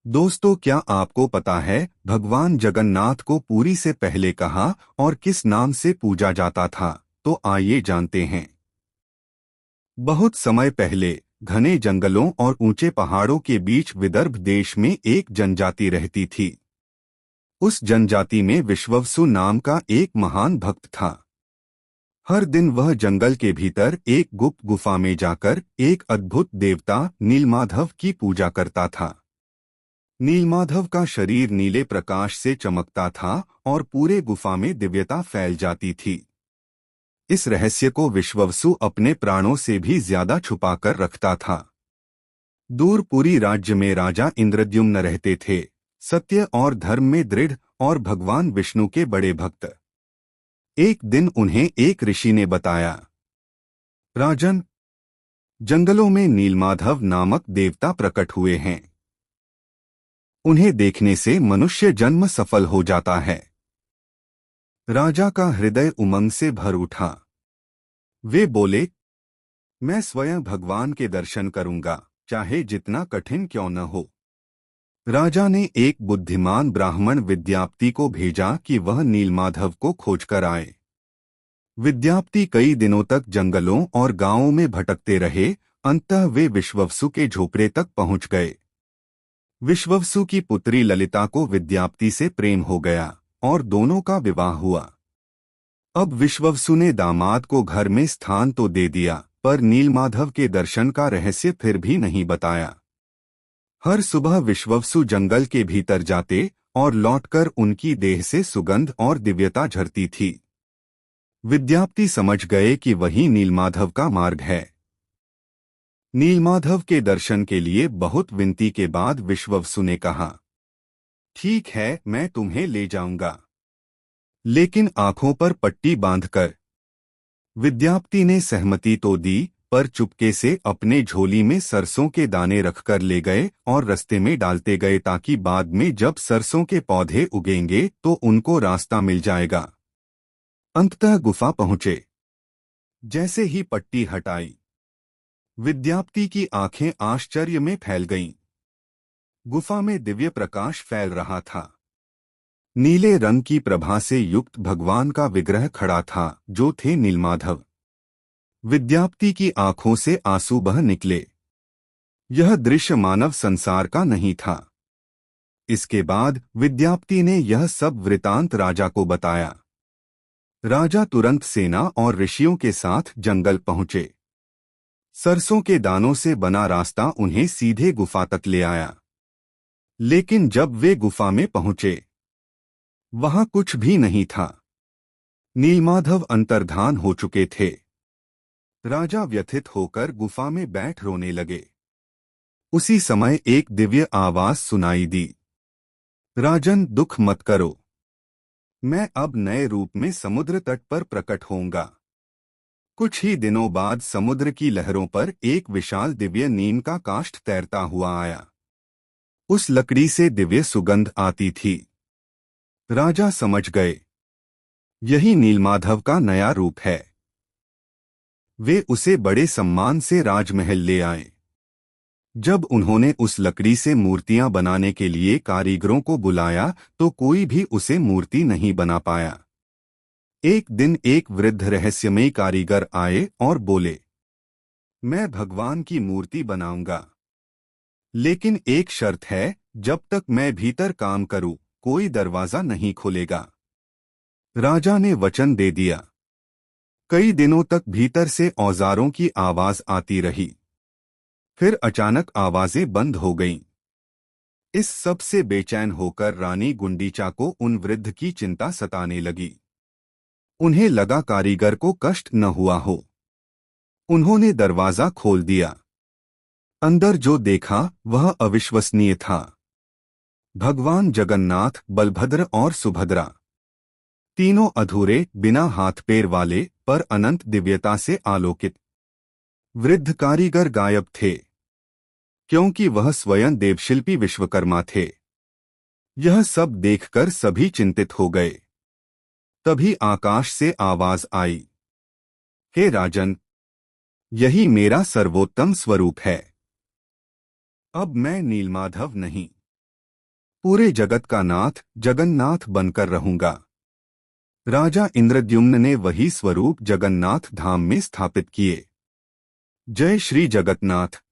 दोस्तों, क्या आपको पता है भगवान जगन्नाथ को पुरी से पहले कहाँ और किस नाम से पूजा जाता था? तो आइए जानते हैं। बहुत समय पहले घने जंगलों और ऊंचे पहाड़ों के बीच विदर्भ देश में एक जनजाति रहती थी। उस जनजाति में विश्ववसु नाम का एक महान भक्त था। हर दिन वह जंगल के भीतर एक गुप्त गुफा में जाकर एक अद्भुत देवता नीलमाधव की पूजा करता था। नीलमाधव का शरीर नीले प्रकाश से चमकता था और पूरे गुफा में दिव्यता फैल जाती थी। इस रहस्य को विश्ववसु अपने प्राणों से भी ज्यादा छुपाकर रखता था। दूर पुरी राज्य में राजा इंद्रद्युम्न रहते थे, सत्य और धर्म में दृढ़ और भगवान विष्णु के बड़े भक्त। एक दिन उन्हें एक ऋषि ने बताया, राजन, जंगलों में नीलमाधव नामक देवता प्रकट हुए हैं। उन्हें देखने से मनुष्य जन्म सफल हो जाता है। राजा का हृदय उमंग से भर उठा। वे बोले, मैं स्वयं भगवान के दर्शन करूंगा, चाहे जितना कठिन क्यों न हो। राजा ने एक बुद्धिमान ब्राह्मण विद्यापति को भेजा कि वह नीलमाधव को खोजकर आए। विद्यापति कई दिनों तक जंगलों और गांवों में भटकते रहे। अंततः वे विश्ववसु के झोपड़े तक पहुंच गए। विश्ववसु की पुत्री ललिता को विद्यापति से प्रेम हो गया और दोनों का विवाह हुआ। अब विश्ववसु ने दामाद को घर में स्थान तो दे दिया, पर नीलमाधव के दर्शन का रहस्य फिर भी नहीं बताया। हर सुबह विश्ववसु जंगल के भीतर जाते और लौटकर उनकी देह से सुगंध और दिव्यता झरती थी। विद्यापति समझ गए कि वही नीलमाधव का मार्ग है। नीलमाधव के दर्शन के लिए बहुत विनती के बाद विश्ववसु ने कहा, ठीक है, मैं तुम्हें ले जाऊंगा, लेकिन आंखों पर पट्टी बांधकर। विद्यापति ने सहमति तो दी, पर चुपके से अपने झोली में सरसों के दाने रखकर ले गए और रास्ते में डालते गए, ताकि बाद में जब सरसों के पौधे उगेंगे तो उनको रास्ता मिल जाएगा। अंततः गुफा पहुंचे। जैसे ही पट्टी हटाई, विद्यापति की आंखें आश्चर्य में फैल गईं। गुफा में दिव्य प्रकाश फैल रहा था। नीले रंग की प्रभा से युक्त भगवान का विग्रह खड़ा था, जो थे नीलमाधव। विद्यापति की आंखों से आंसू बह निकले। यह दृश्य मानव संसार का नहीं था। इसके बाद विद्यापति ने यह सब वृतांत राजा को बताया। राजा तुरंत सेना और ऋषियों के साथ जंगल पहुंचे। सरसों के दानों से बना रास्ता उन्हें सीधे गुफा तक ले आया। लेकिन जब वे गुफा में पहुंचे, वहां कुछ भी नहीं था। नीलमाधव अंतर्धान हो चुके थे। राजा व्यथित होकर गुफा में बैठ रोने लगे। उसी समय एक दिव्य आवाज सुनाई दी, राजन, दुख मत करो, मैं अब नए रूप में समुद्र तट पर प्रकट होऊंगा। कुछ ही दिनों बाद समुद्र की लहरों पर एक विशाल दिव्य नीम का काष्ठ तैरता हुआ आया। उस लकड़ी से दिव्य सुगंध आती थी। राजा समझ गए, यही नीलमाधव का नया रूप है। वे उसे बड़े सम्मान से राजमहल ले आए। जब उन्होंने उस लकड़ी से मूर्तियां बनाने के लिए कारीगरों को बुलाया, तो कोई भी उसे मूर्ति नहीं बना पाया। एक दिन एक वृद्ध रहस्यमयी कारीगर आए और बोले, मैं भगवान की मूर्ति बनाऊंगा, लेकिन एक शर्त है, जब तक मैं भीतर काम करूं, कोई दरवाजा नहीं खुलेगा। राजा ने वचन दे दिया। कई दिनों तक भीतर से औजारों की आवाज आती रही। फिर अचानक आवाजें बंद हो गईं। इस सब से बेचैन होकर रानी गुंडीचा को उन वृद्ध की चिंता सताने लगी। उन्हें लगा कारीगर को कष्ट न हुआ हो। उन्होंने दरवाजा खोल दिया। अंदर जो देखा वह अविश्वसनीय था। भगवान जगन्नाथ, बलभद्र और सुभद्रा, तीनों अधूरे, बिना हाथ पैर वाले, पर अनंत दिव्यता से आलोकित। वृद्ध कारीगर गायब थे, क्योंकि वह स्वयं देवशिल्पी विश्वकर्मा थे। यह सब देखकर सभी चिंतित हो गए। तभी आकाश से आवाज आई, हे राजन, यही मेरा सर्वोत्तम स्वरूप है। अब मैं नीलमाधव नहीं, पूरे जगत का नाथ जगन्नाथ बनकर रहूंगा। राजा इंद्रद्युम्न ने वही स्वरूप जगन्नाथ धाम में स्थापित किए। जय श्री जगन्नाथ।